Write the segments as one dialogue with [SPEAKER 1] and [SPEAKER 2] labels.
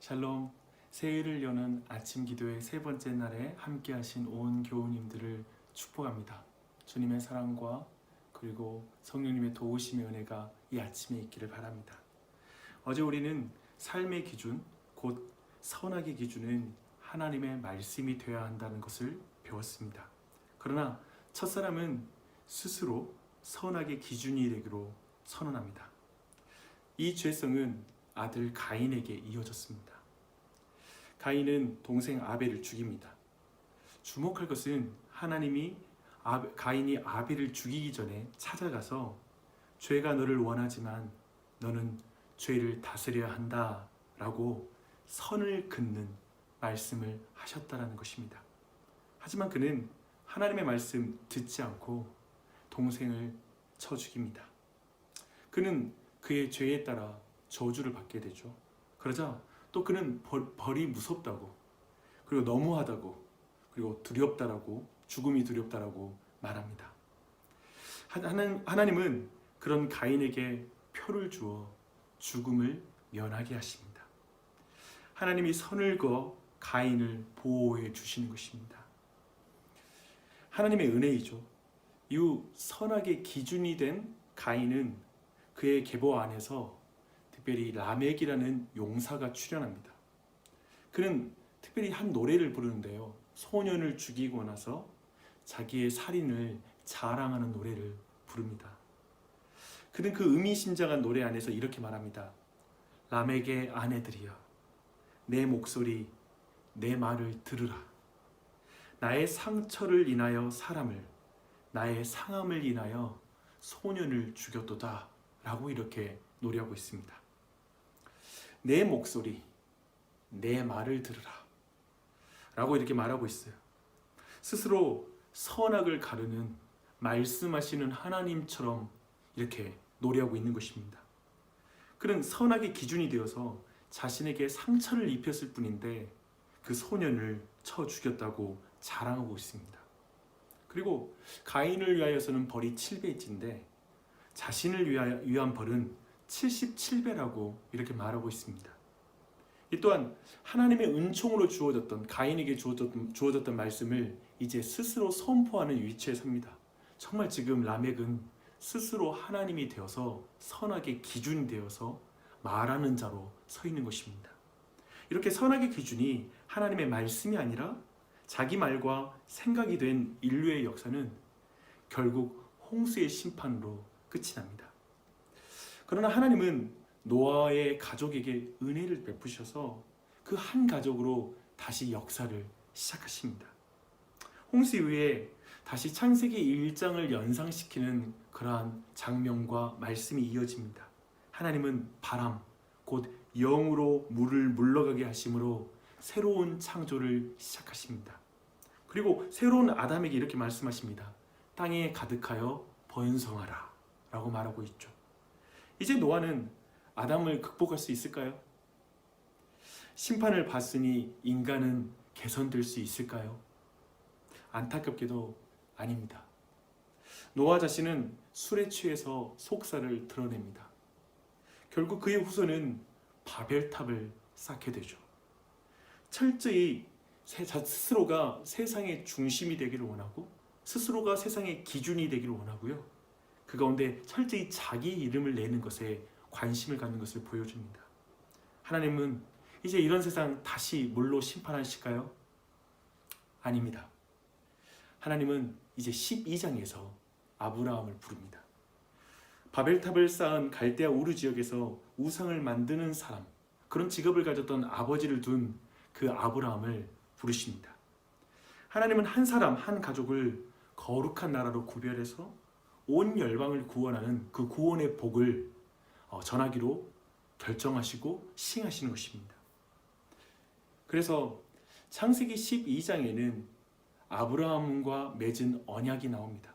[SPEAKER 1] 샬롬, 새해를 여는 아침 기도의 세 번째 날에 함께 하신 온 교우님들을 축복합니다. 주님의 사랑과 그리고 성령님의 도우심의 은혜가 이 아침에 있기를 바랍니다. 어제 우리는 삶의 기준, 곧 선악의 기준은 하나님의 말씀이 되어야 한다는 것을 배웠습니다. 그러나 첫사람은 스스로 선악의 기준이 되기로 선언합니다. 이 죄성은 아들 가인에게 이어졌습니다. 가인은 동생 아벨을 죽입니다. 주목할 것은 하나님이 가인이 아벨을 죽이기 전에 찾아가서 죄가 너를 원하지만 너는 죄를 다스려야 한다 라고 선을 긋는 말씀을 하셨다는 것입니다. 하지만 그는 하나님의 말씀 듣지 않고 동생을 쳐 죽입니다. 그는 그의 죄에 따라 저주를 받게 되죠. 그러자 또 그는 벌이 무섭다고, 그리고 너무하다고, 그리고 두렵다라고, 죽음이 두렵다라고 말합니다. 하나님은 그런 가인에게 표를 주어 죽음을 면하게 하십니다. 하나님이 선을 그어 가인을 보호해 주시는 것입니다. 하나님의 은혜이죠. 이후 선악의 기준이 된 가인은 그의 계보 안에서 특별히 라멕이라는 용사가 출현합니다. 그는 특별히 한 노래를 부르는데요. 소년을 죽이고 나서 자기의 살인을 자랑하는 노래를 부릅니다. 그는 그 의미심장한 노래 안에서 이렇게 말합니다. 라멕의 아내들이여, 내 목소리, 내 말을 들으라. 나의 상처를 인하여 사람을, 나의 상함을 인하여 소년을 죽였도다 라고 이렇게 노래하고 있습니다. 내 목소리, 내 말을 들으라 라고 이렇게 말하고 있어요. 스스로 선악을 가르는 말씀하시는 하나님처럼 이렇게 노래하고 있는 것입니다. 그는 선악의 기준이 되어서 자신에게 상처를 입혔을 뿐인데 그 소년을 쳐 죽였다고 자랑하고 있습니다. 그리고 가인을 위하여서는 벌이 7배째인데 자신을 위한 벌은 77배라고 이렇게 말하고 있습니다. 이 또한 하나님의 은총으로 주어졌던 가인에게 주어졌던 말씀을 이제 스스로 선포하는 위치에 섭니다. 정말 지금 라멕은 스스로 하나님이 되어서 선악의 기준이 되어서 말하는 자로 서 있는 것입니다. 이렇게 선악의 기준이 하나님의 말씀이 아니라 자기 말과 생각이 된 인류의 역사는 결국 홍수의 심판으로 끝이 납니다. 그러나 하나님은 노아의 가족에게 은혜를 베푸셔서 그 한 가족으로 다시 역사를 시작하십니다. 홍수 이후에 다시 창세기 1장을 연상시키는 그러한 장면과 말씀이 이어집니다. 하나님은 바람, 곧 영으로 물을 물러가게 하심으로 새로운 창조를 시작하십니다. 그리고 새로운 아담에게 이렇게 말씀하십니다. 땅에 가득하여 번성하라 라고 말하고 있죠. 이제 노아는 아담을 극복할 수 있을까요? 심판을 받으니 인간은 개선될 수 있을까요? 안타깝게도 아닙니다. 노아 자신은 술에 취해서 속살을 드러냅니다. 결국 그의 후손은 바벨탑을 쌓게 되죠. 철저히 스스로가 세상의 중심이 되기를 원하고 스스로가 세상의 기준이 되기를 원하고요. 그 가운데 철저히 자기 이름을 내는 것에 관심을 갖는 것을 보여줍니다. 하나님은 이제 이런 세상 다시 물로 심판하실까요? 아닙니다. 하나님은 이제 12장에서 아브라함을 부릅니다. 바벨탑을 쌓은 갈대아 우르 지역에서 우상을 만드는 사람, 그런 직업을 가졌던 아버지를 둔 그 아브라함을 부르십니다. 하나님은 한 사람, 한 가족을 거룩한 나라로 구별해서 온 열방을 구원하는 그 구원의 복을 전하기로 결정하시고 시행하시는 것입니다. 그래서 창세기 12장에는 아브라함과 맺은 언약이 나옵니다.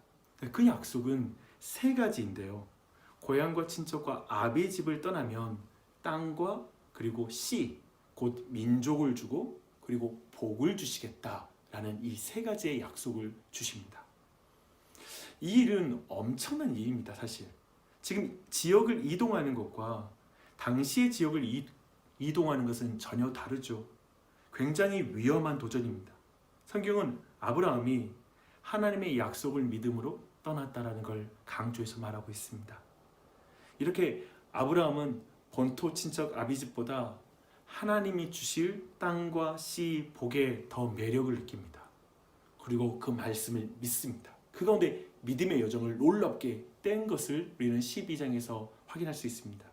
[SPEAKER 1] 그 약속은 세 가지인데요. 고향과 친척과 아비의 집을 떠나면 땅과 그리고 씨, 곧 민족을 주고 그리고 복을 주시겠다라는 이 세 가지의 약속을 주십니다. 이 일은 엄청난 일입니다. 사실 지금 지역을 이동하는 것과 당시의 지역을 이동하는 것은 전혀 다르죠. 굉장히 위험한 도전입니다. 성경은 아브라함이 하나님의 약속을 믿음으로 떠났다라는 걸 강조해서 말하고 있습니다. 이렇게 아브라함은 본토 친척 아비집보다 하나님이 주실 땅과 씨, 복에 더 매력을 느낍니다. 그리고 그 말씀을 믿습니다. 그 가운데 믿음의 여정을 놀랍게 뗀 것을 우리는 12장에서 확인할 수 있습니다.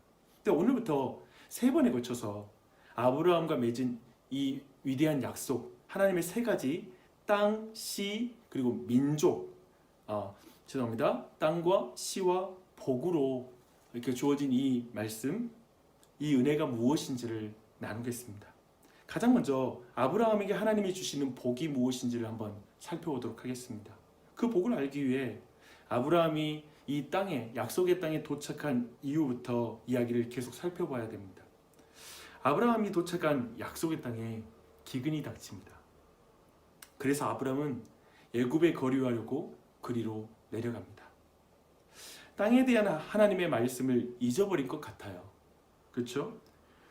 [SPEAKER 1] 근데 오늘부터 3번에 걸쳐서 아브라함과 맺은 이 위대한 약속, 하나님의 3가지 땅, 씨, 그리고 민족, 땅과 씨와 복으로 이렇게 주어진 이 말씀, 이 은혜가 무엇인지를 나누겠습니다. 가장 먼저 아브라함에게 하나님이 주시는 복이 무엇인지를 한번 살펴보도록 하겠습니다. 그 복을 알기 위해 아브라함이 이 땅에, 약속의 땅에 도착한 이후부터 이야기를 계속 살펴봐야 됩니다. 아브라함이 도착한 약속의 땅에 기근이 닥칩니다. 그래서 아브라함은 애굽에 거류하려고 그리로 내려갑니다. 땅에 대한 하나님의 말씀을 잊어버린 것 같아요. 그렇죠?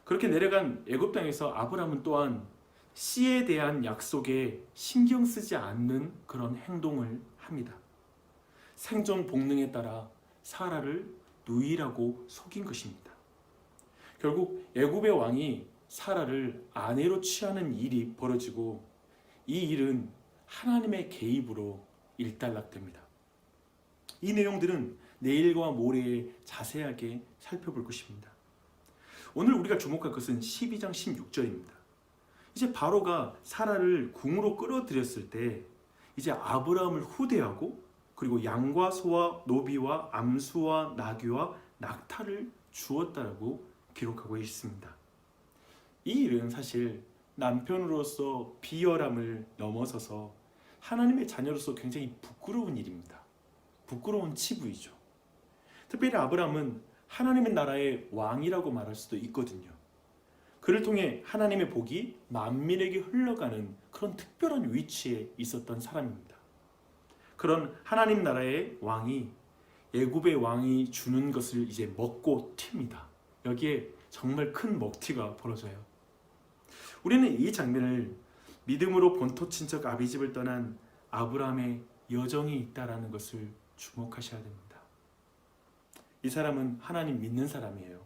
[SPEAKER 1] 그렇게 내려간 애굽 땅에서 아브라함은 또한 씨에 대한 약속에 신경 쓰지 않는 그런 행동을 합니다. 생존 본능에 따라 사라를 누이라고 속인 것입니다. 결국 애굽의 왕이 사라를 아내로 취하는 일이 벌어지고 이 일은 하나님의 개입으로 일단락됩니다. 이 내용들은 내일과 모레에 자세하게 살펴볼 것입니다. 오늘 우리가 주목할 것은 12장 16절입니다. 이제 바로가 사라를 궁으로 끌어들였을 때 이제 아브라함을 후대하고 그리고 양과 소와 노비와 암수와 나귀와 낙타를 주었다라고 기록하고 있습니다. 이 일은 사실 남편으로서 비열함을 넘어서서 하나님의 자녀로서 굉장히 부끄러운 일입니다. 부끄러운 치부이죠. 특별히 아브라함은 하나님의 나라의 왕이라고 말할 수도 있거든요. 그를 통해 하나님의 복이 만민에게 흘러가는 그런 특별한 위치에 있었던 사람입니다. 그런 하나님 나라의 왕이 애굽의 왕이 주는 것을 이제 먹고 튑니다. 여기에 정말 큰 먹튀가 벌어져요. 우리는 이 장면을 믿음으로 본토 친척 아비집을 떠난 아브라함의 여정이 있다라는 것을 주목하셔야 됩니다. 이 사람은 하나님 믿는 사람이에요.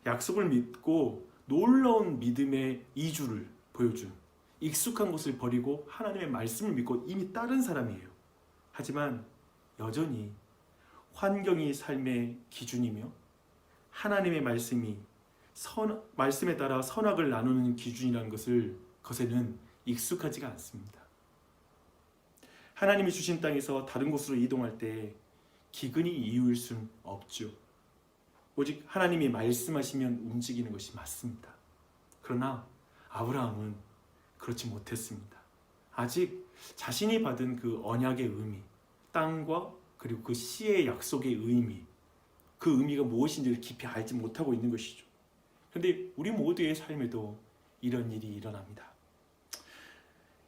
[SPEAKER 1] 약속을 믿고 놀라운 믿음의 이주를 보여준 익숙한 것을 버리고 하나님의 말씀을 믿고 이미 따른 사람이에요. 하지만 여전히 환경이 삶의 기준이며 하나님의 말씀에 따라 선악을 나누는 기준이라는 것에는 익숙하지가 않습니다. 하나님이 주신 땅에서 다른 곳으로 이동할 때 기근이 이유일 수는 없죠. 오직 하나님이 말씀하시면 움직이는 것이 맞습니다. 그러나 아브라함은 그렇지 못했습니다. 아직 자신이 받은 그 언약의 의미, 땅과 그리고 그 씨의 약속의 의미, 그 의미가 무엇인지를 깊이 알지 못하고 있는 것이죠. 그런데 우리 모두의 삶에도 이런 일이 일어납니다.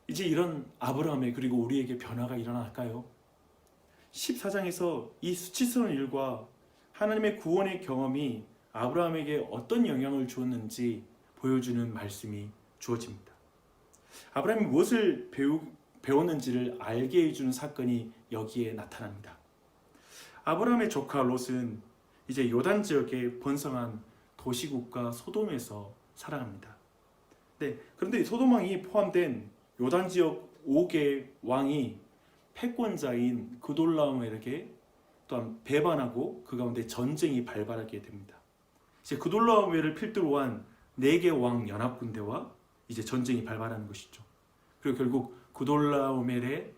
[SPEAKER 1] 이제 이런 아브라함의 그리고 우리에게 변화가 일어날까요? 14장에서 이 수치스러운 일과 하나님의 구원의 경험이 아브라함에게 어떤 영향을 주었는지 보여주는 말씀이 주어집니다. 아브라함이 무엇을 배웠는지를 알게 해주는 사건이 여기에 나타납니다. 아브라함의 조카 롯은 이제 요단 지역에 번성한 도시국가 소돔에서 살아갑니다. 그런데 소돔 왕이 포함된 요단 지역 5개의 왕이 패권자인 그돌라오멜에게 또한 배반하고 그 가운데 전쟁이 발발하게 됩니다. 이제 그돌라오멜을 필두로 한 4개 왕 연합군대와 이제 전쟁이 발발하는 것이죠. 그리고 결국 그돌라오멜이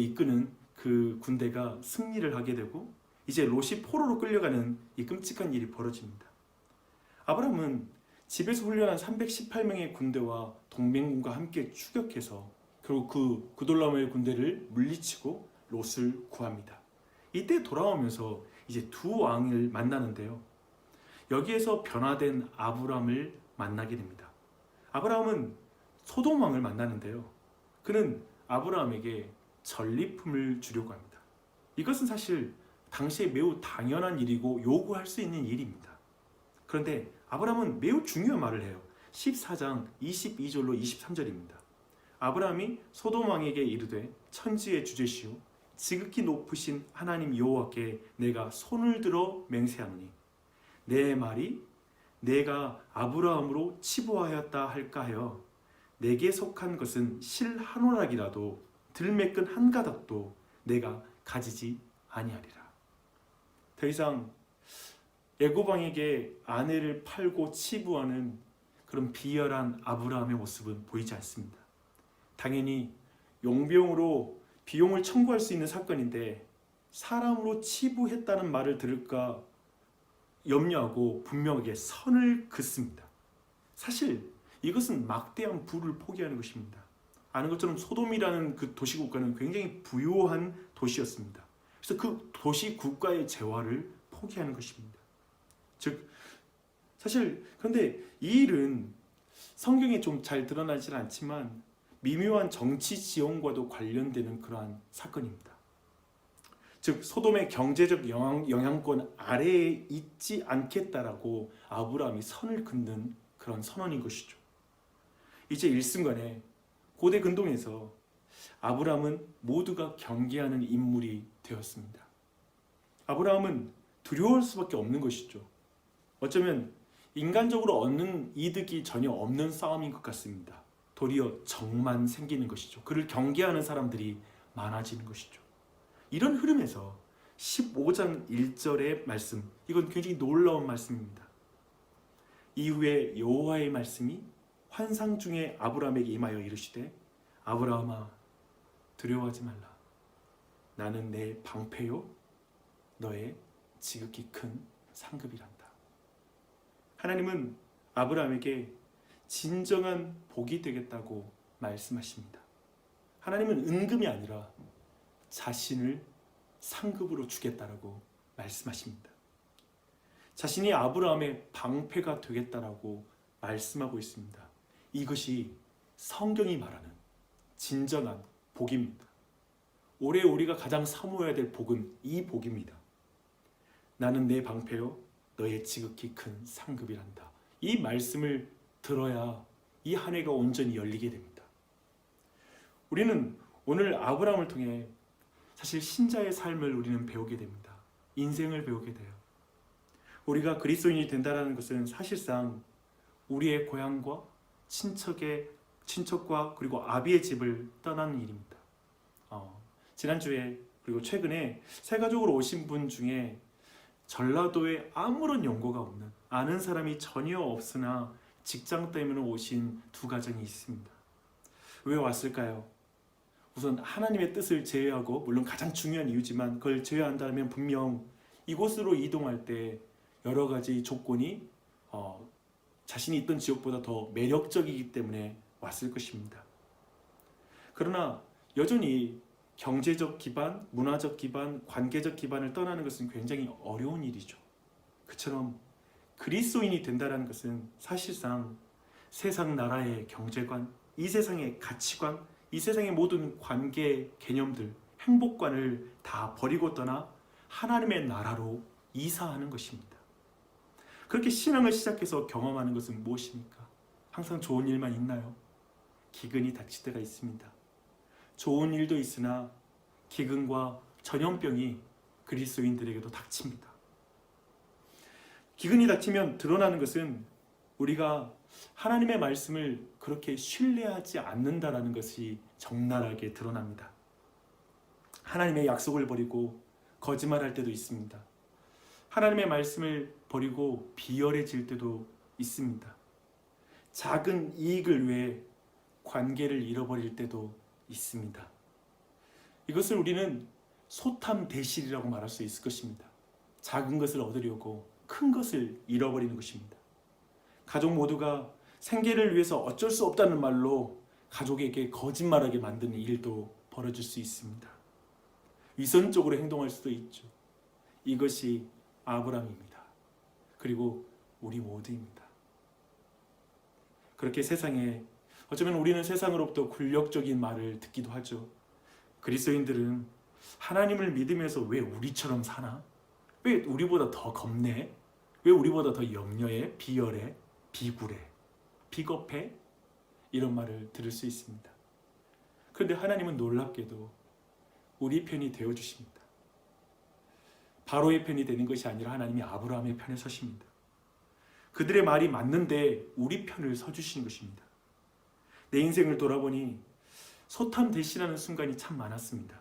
[SPEAKER 1] 이끄는 그 군대가 승리를 하게 되고 이제 롯이 포로로 끌려가는 이 끔찍한 일이 벌어집니다. 아브라함은 집에서 훈련한 318명의 군대와 동맹군과 함께 추격해서 결국 그돌라오멜 군대를 물리치고 롯을 구합니다. 이때 돌아오면서 이제 2 왕을 만나는데요. 여기에서 변화된 아브라함을 만나게 됩니다. 아브라함은 소돔 왕을 만나는데요. 그는 아브라함에게 전리품을 주려고 합니다. 이것은 사실 당시에 매우 당연한 일이고 요구할 수 있는 일입니다. 그런데 아브라함은 매우 중요한 말을 해요. 14장 22절로 23절입니다. 아브라함이 소돔 왕에게 이르되 천지의 주제시오 지극히 높으신 하나님 여호와께 내가 손을 들어 맹세하노니 내 말이 내가 아브라함으로 치부하였다 할까 하여 내게 속한 것은 실 한 오락이라도 들매끈 한 가닥도 내가 가지지 아니하리라. 더 이상 애굽 왕에게 아내를 팔고 치부하는 그런 비열한 아브라함의 모습은 보이지 않습니다. 당연히 용병으로 비용을 청구할 수 있는 사건인데 사람으로 치부했다는 말을 들을까 염려하고 분명하게 선을 긋습니다. 사실 이것은 막대한 부를 포기하는 것입니다. 아는 것처럼 소돔이라는 그 도시국가는 굉장히 부유한 도시였습니다. 그래서 그 도시 국가의 재화를 포기하는 것입니다. 즉 사실 그런데 이 일은 성경에 좀 잘 드러나지는 않지만 미묘한 정치 지형과도 관련되는 그러한 사건입니다. 즉 소돔의 경제적 영향권 아래에 있지 않겠다라고 아브라함이 선을 긋는 그런 선언인 것이죠. 이제 일순간에 고대 근동에서 아브라함은 모두가 경계하는 인물이 되었습니다. 아브라함은 두려울 수밖에 없는 것이죠. 어쩌면 인간적으로 얻는 이득이 전혀 없는 싸움인 것 같습니다. 도리어 적만 생기는 것이죠. 그를 경계하는 사람들이 많아지는 것이죠. 이런 흐름에서 15장 1절의 말씀, 이건 굉장히 놀라운 말씀입니다. 이후에 여호와의 말씀이 환상 중에 아브라함에게 임하여 이르시되 아브라함아 두려워하지 말라. 나는 내 방패요 너의 지극히 큰 상급이란다. 하나님은 아브라함에게 진정한 복이 되겠다고 말씀하십니다. 하나님은 은금이 아니라 자신을 상급으로 주겠다라고 말씀하십니다. 자신이 아브라함의 방패가 되겠다라고 말씀하고 있습니다. 이것이 성경이 말하는 진정한 복입니다. 올해 우리가 가장 사모해야 될 복은 이 복입니다. 나는 내 방패요 너의 지극히 큰 상급이란다. 이 말씀을 들어야 이 한 해가 온전히 열리게 됩니다. 우리는 오늘 아브라함을 통해 사실 신자의 삶을 우리는 배우게 됩니다. 인생을 배우게 돼요. 우리가 그리스도인이 된다는 것은 사실상 우리의 고향과 친척과 그리고 아비의 집을 떠나는 일입니다. 지난주에 그리고 최근에 새 가족으로 오신 분 중에 전라도에 아무런 연고가 없는 아는 사람이 전혀 없으나 직장 때문에 오신 두 가정이 있습니다. 왜 왔을까요? 우선 하나님의 뜻을 제외하고 물론 가장 중요한 이유지만 그걸 제외한다면 분명 이곳으로 이동할 때 여러 가지 조건이 자신이 있던 지역보다 더 매력적이기 때문에 왔을 것입니다. 그러나 여전히 경제적 기반, 문화적 기반, 관계적 기반을 떠나는 것은 굉장히 어려운 일이죠. 그처럼 그리스도인이 된다는 것은 사실상 세상 나라의 경제관, 이 세상의 가치관, 이 세상의 모든 관계 개념들, 행복관을 다 버리고 떠나 하나님의 나라로 이사하는 것입니다. 그렇게 신앙을 시작해서 경험하는 것은 무엇입니까? 항상 좋은 일만 있나요? 기근이 닥칠 때가 있습니다. 좋은 일도 있으나 기근과 전염병이 그리스도인들에게도 닥칩니다. 기근이 닥치면 드러나는 것은 우리가 하나님의 말씀을 그렇게 신뢰하지 않는다라는 것이 적나라하게 드러납니다. 하나님의 약속을 버리고 거짓말할 때도 있습니다. 하나님의 말씀을 버리고 비열해질 때도 있습니다. 작은 이익을 위해 관계를 잃어버릴 때도 있습니다. 이것을 우리는 소탐대실이라고 말할 수 있을 것입니다. 작은 것을 얻으려고 큰 것을 잃어버리는 것입니다. 가족 모두가 생계를 위해서 어쩔 수 없다는 말로 가족에게 거짓말하게 만드는 일도 벌어질 수 있습니다. 위선적으로 행동할 수도 있죠. 이것이 아브라함입니다. 그리고 우리 모두입니다. 그렇게 세상에 어쩌면 우리는 세상으로부터 굴욕적인 말을 듣기도 하죠. 그리스도인들은 하나님을 믿으면서 왜 우리처럼 사나? 왜 우리보다 더 겁내? 왜 우리보다 더 염려해, 비열해, 비굴해, 비겁해? 이런 말을 들을 수 있습니다. 그런데 하나님은 놀랍게도 우리 편이 되어주십니다. 바로의 편이 되는 것이 아니라 하나님이 아브라함의 편에 서십니다. 그들의 말이 맞는데 우리 편을 서주시는 것입니다. 내 인생을 돌아보니 소탐대실하는 순간이 참 많았습니다.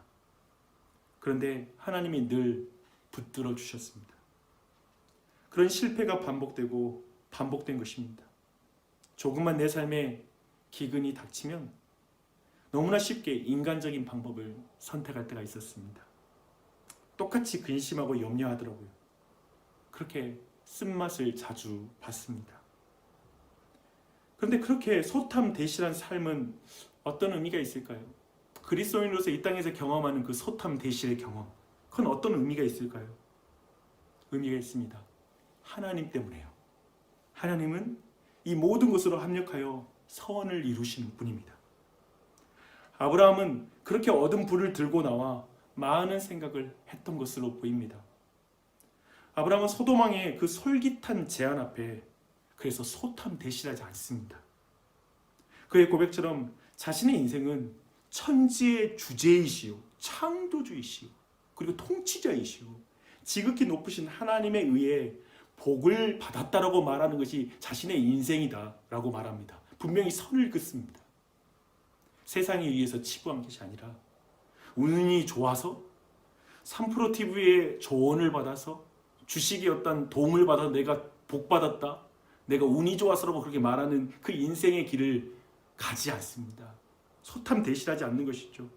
[SPEAKER 1] 그런데 하나님이 늘 붙들어 주셨습니다. 그런 실패가 반복되고 반복된 것입니다. 조금만 내 삶에 기근이 닥치면 너무나 쉽게 인간적인 방법을 선택할 때가 있었습니다. 똑같이 근심하고 염려하더라고요. 그렇게 쓴맛을 자주 봤습니다. 그런데 그렇게 소탐대실한 삶은 어떤 의미가 있을까요? 그리스도인으로서 이 땅에서 경험하는 그 소탐대실의 경험, 그건 어떤 의미가 있을까요? 의미가 있습니다. 하나님 때문에요. 하나님은 이 모든 것으로 합력하여 선을 이루시는 분입니다. 아브라함은 그렇게 얻은 불을 들고 나와 많은 생각을 했던 것으로 보입니다. 아브라함은 소돔왕의 그 솔깃한 제안 앞에 그래서 소탐대실하지 않습니다. 그의 고백처럼 자신의 인생은 천지의 주제이시오, 창조주이시오, 그리고 통치자이시오, 지극히 높으신 하나님에 의해 복을 받았다라고 말하는 것이 자신의 인생이다 라고 말합니다. 분명히 선을 긋습니다. 세상에 의해서 치부한 것이 아니라 운이 좋아서 3프로TV의 조언을 받아서 주식이 어떤 도움을 받아 내가 복받았다, 내가 운이 좋아서라고 그렇게 말하는 그 인생의 길을 가지 않습니다. 소탐대실하지 않는 것이죠.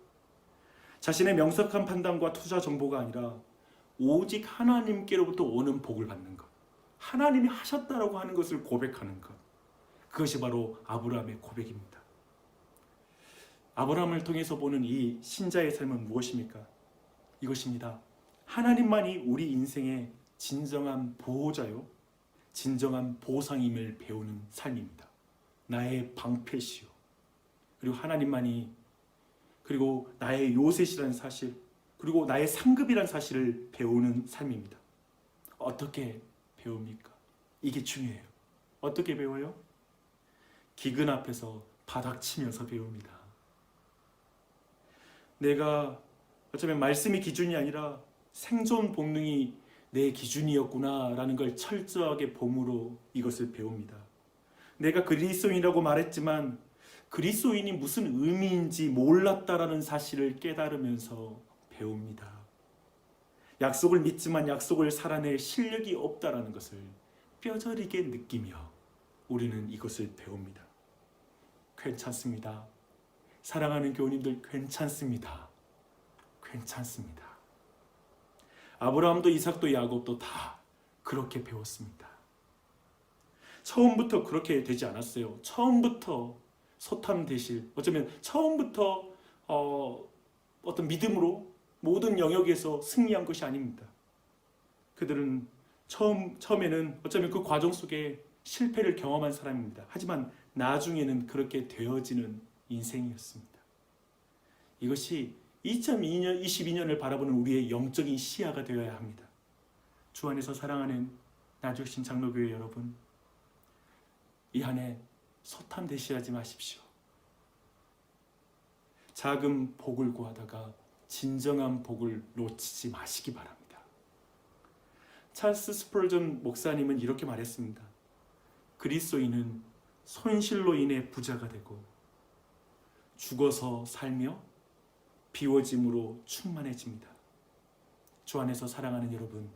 [SPEAKER 1] 자신의 명석한 판단과 투자 정보가 아니라 오직 하나님께로부터 오는 복을 받는 것, 하나님이 하셨다라고 하는 것을 고백하는 것, 그것이 바로 아브라함의 고백입니다. 아브라함을 통해서 보는 이 신자의 삶은 무엇입니까? 이것입니다. 하나님만이 우리 인생의 진정한 보호자요, 진정한 보상임을 배우는 삶입니다. 나의 방패시요, 그리고 하나님만이, 그리고 나의 요셉이라는 사실, 그리고 나의 상급이라는 사실을 배우는 삶입니다. 어떻게 배웁니까? 이게 중요해요. 어떻게 배워요? 기근 앞에서 바닥치면서 배웁니다. 내가 어쩌면 말씀이 기준이 아니라 생존 본능이 내 기준이었구나 라는 걸 철저하게 봄으로 이것을 배웁니다. 내가 그리스도인이라고 말했지만 그리스도인이 무슨 의미인지 몰랐다라는 사실을 깨달으면서 배웁니다. 약속을 믿지만 약속을 살아낼 실력이 없다라는 것을 뼈저리게 느끼며 우리는 이것을 배웁니다. 괜찮습니다. 사랑하는 교우님들, 괜찮습니다. 괜찮습니다. 아브라함도 이삭도 야곱도 다 그렇게 배웠습니다. 처음부터 그렇게 되지 않았어요. 처음부터 소탐대실, 어쩌면 처음부터 어떤 믿음으로 모든 영역에서 승리한 것이 아닙니다. 그들은 처음에는 어쩌면 그 과정 속에 실패를 경험한 사람입니다. 하지만 나중에는 그렇게 되어지는 인생이었습니다. 이것이 2022년을 바라보는 우리의 영적인 시야가 되어야 합니다. 주 안에서 사랑하는 나주신 장로교회 여러분, 이 한 해 소탐대실하지 마십시오. 작은 복을 구하다가 진정한 복을 놓치지 마시기 바랍니다. 찰스 스펄전 목사님은 이렇게 말했습니다. 그리스도인은 손실로 인해 부자가 되고 죽어서 살며 비워짐으로 충만해집니다. 주 안에서 사랑하는 여러분,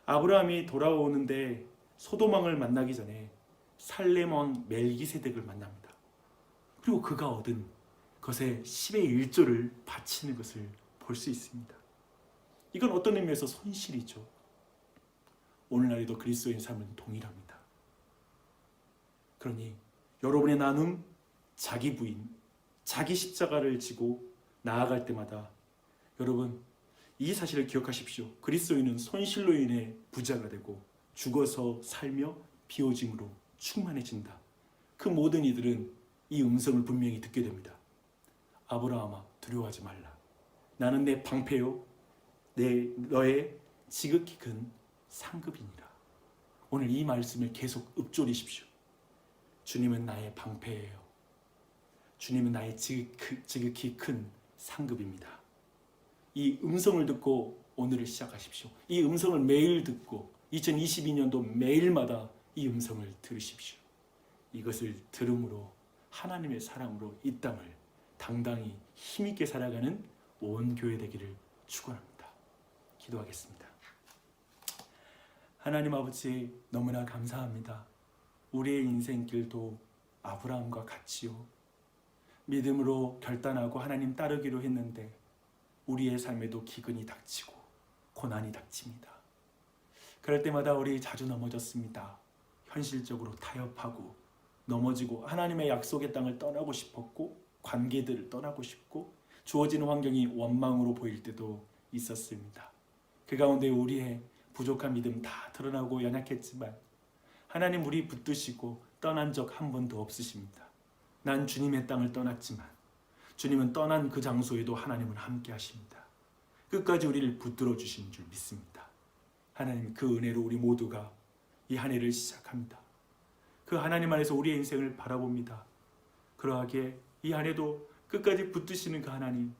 [SPEAKER 1] 아브라함이 돌아오는데 소돔왕을 만나기 전에 살렘 왕 멜기세덱을 만납니다. 그리고 그가 얻은 것의 10의 1조를 바치는 것을 볼 수 있습니다. 이건 어떤 의미에서 손실이죠. 오늘날에도 그리스도인 삶은 동일합니다. 그러니 여러분의 나눔, 자기 부인, 자기 십자가를 지고 나아갈 때마다 여러분 이 사실을 기억하십시오. 그리스도인은 손실로 인해 부자가 되고 죽어서 살며 비워짐으로 충만해진다. 그 모든 이들은 이 음성을 분명히 듣게 됩니다. 아브라함아, 두려워하지 말라. 나는 내 방패요, 너의 지극히 큰 상급이니라. 오늘 이 말씀을 계속 읊조리십시오. 주님은 나의 방패예요. 주님은 나의 지극히 큰 상급입니다. 이 음성을 듣고 오늘을 시작하십시오. 이 음성을 매일 듣고 2022년도 매일마다 이 음성을 들으십시오. 이것을 들음으로 하나님의 사랑으로 이 땅을 당당히 힘있게 살아가는 온 교회 되기를 축원합니다. 기도하겠습니다. 하나님 아버지, 너무나 감사합니다. 우리의 인생길도 아브라함과 같지요. 믿음으로 결단하고 하나님 따르기로 했는데 우리의 삶에도 기근이 닥치고 고난이 닥칩니다. 그럴 때마다 우리 자주 넘어졌습니다. 현실적으로 타협하고 넘어지고 하나님의 약속의 땅을 떠나고 싶었고 관계들을 떠나고 싶고 주어지는 환경이 원망으로 보일 때도 있었습니다. 그 가운데 우리의 부족한 믿음 다 드러나고 연약했지만 하나님 우리 붙드시고 떠난 적 한 번도 없으십니다. 난 주님의 땅을 떠났지만 주님은 떠난 그 장소에도 하나님은 함께 하십니다. 끝까지 우리를 붙들어 주신 줄 믿습니다. 하나님 그 은혜로 우리 모두가 이 한 해를 시작합니다. 그 하나님 안에서 우리의 인생을 바라봅니다. 그러하게 이 한 해도 끝까지 붙드시는 그 하나님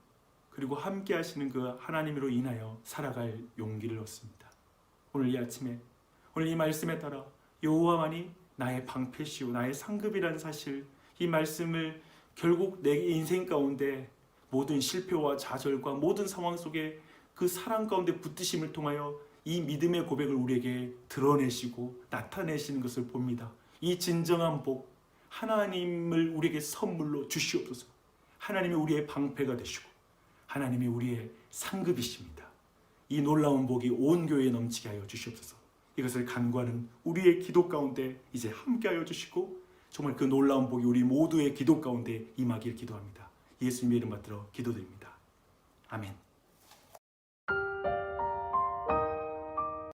[SPEAKER 1] 그리고 함께 하시는 그 하나님으로 인하여 살아갈 용기를 얻습니다. 오늘 이 아침에 오늘 이 말씀에 따라 여호와만이 나의 방패시오 나의 상급이라는 사실 이 말씀을 결국 내 인생 가운데 모든 실패와 좌절과 모든 상황 속에 그 사랑 가운데 붙드심을 통하여 이 믿음의 고백을 우리에게 드러내시고 나타내시는 것을 봅니다. 이 진정한 복 하나님을 우리에게 선물로 주시옵소서. 하나님이 우리의 방패가 되시고 하나님이 우리의 상급이십니다. 이 놀라운 복이 온 교회에 넘치게 하여 주시옵소서. 이것을 간구하는 우리의 기도 가운데 이제 함께하여 주시고 정말 그 놀라운 복이 우리 모두의 기도 가운데 임하길 기도합니다. 예수님의 이름 받들어 기도드립니다. 아멘.